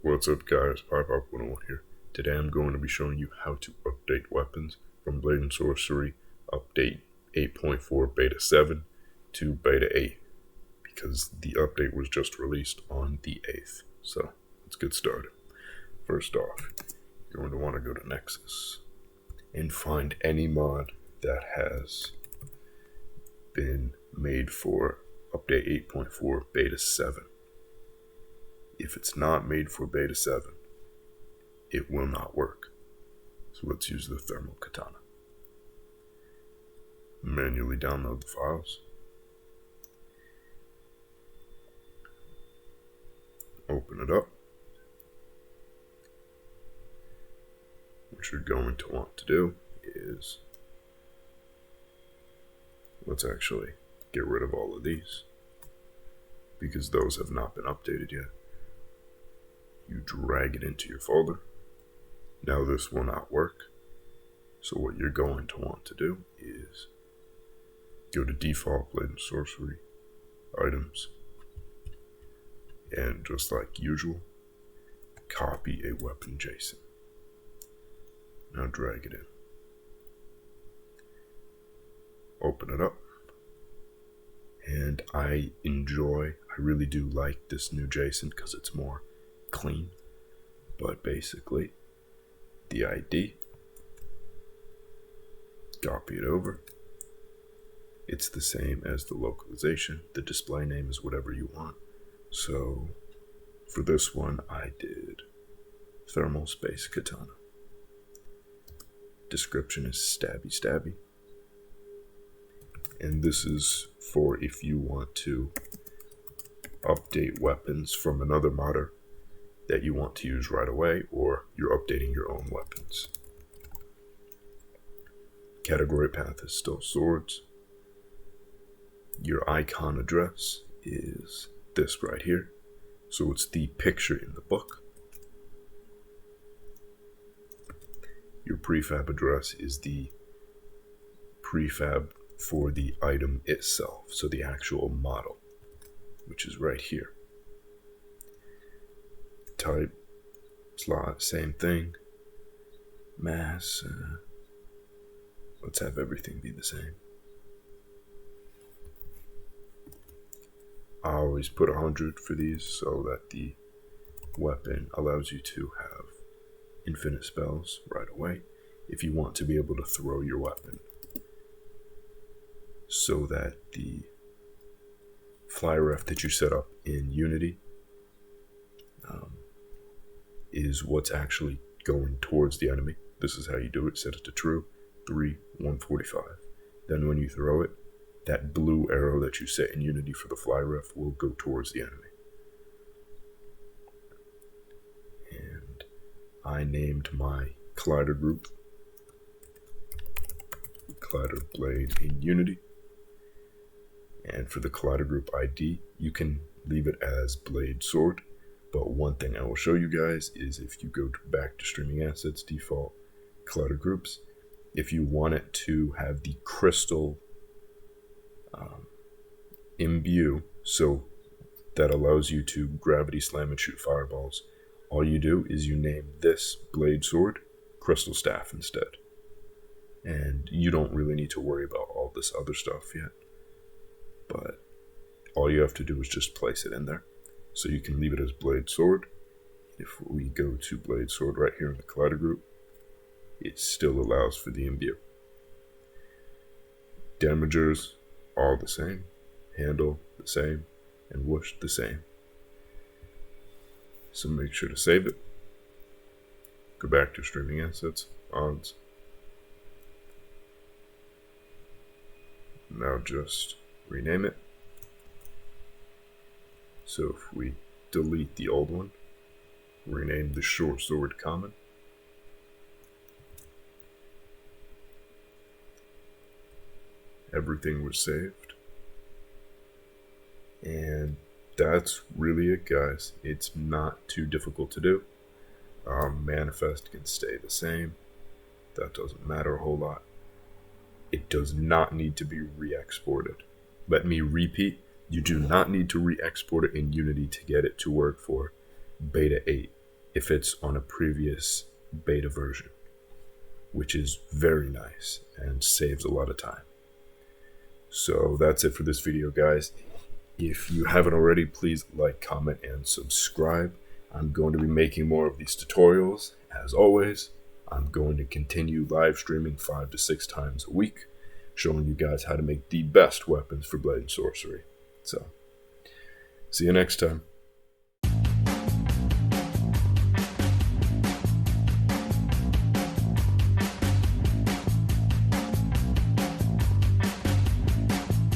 What's up guys, PyPop101 here. Today I'm going to be showing you how to update weapons from Blade and Sorcery update 8.4 beta 7 to beta 8 because the update was just released on the 8th. So let's get started. First off, you're going to want to go to Nexus and find any mod that has been made for update 8.4 beta 7. If it's not made for beta 7, it will not work. So let's use the thermal katana. Manually download the files. Open it up. What you're going to want to do is, let's actually get rid of all of these because those have not been updated yet. You drag it into your folder. Now this will not work. So what you're going to want to do is go to default Blade and Sorcery items, and just like usual, copy a weapon JSON. Now drag it in. Open it up. And I really do like this new JSON because it's more clean. But basically, the ID, copy it over. It's the same as the localization. The display name is whatever you want. So for this one, I did thermal space katana. Description is stabby stabby. And this is for if you want to update weapons from another modder that you want to use right away, or you're updating your own weapons. Category path is still swords. Your icon address is this right here. So it's the picture in the book. Your prefab address is the prefab for the item itself, so the actual model, which is right here. Type, slot, same thing. Mass, let's have everything be the same. I always put 100 for these so that the weapon allows you to have infinite spells right away if you want to be able to throw your weapon, so that the fly ref that you set up in Unity is what's actually going towards the enemy. This is how you do it. Set it to true, 3, 145. Then when you throw it, that blue arrow that you set in Unity for the fly ref will go towards the enemy. And I named my collider group Collider Blade in Unity. And for the collider group ID, you can leave it as Blade Sword. But one thing I will show you guys is if you go back to streaming assets, default collider groups, if you want it to have the crystal imbue, so that allows you to gravity slam and shoot fireballs, all you do is you name this Blade Sword Crystal Staff instead. And you don't really need to worry about all this other stuff yet. But all you have to do is just place it in there. So you can leave it as Blade Sword. If we go to Blade Sword right here in the collider group, it still allows for the imbue. Damagers, all the same. Handle, the same. And whoosh, the same. So make sure to save it. Go back to streaming assets, odds. Now just rename it. So if we delete the old one, rename the short sword common. Everything was saved. And that's really it, guys. It's not too difficult to do. Manifest can stay the same. That doesn't matter a whole lot. It does not need to be re-exported. Let me repeat. You do not need to re-export it in Unity to get it to work for beta 8. if it's on a previous beta version, which is very nice and saves a lot of time. So that's it for this video, guys. If you haven't already, please like, comment, and subscribe. I'm going to be making more of these tutorials. As always, I'm going to continue live streaming 5 to 6 times a week, showing you guys how to make the best weapons for Blade and Sorcery. So, see you next time.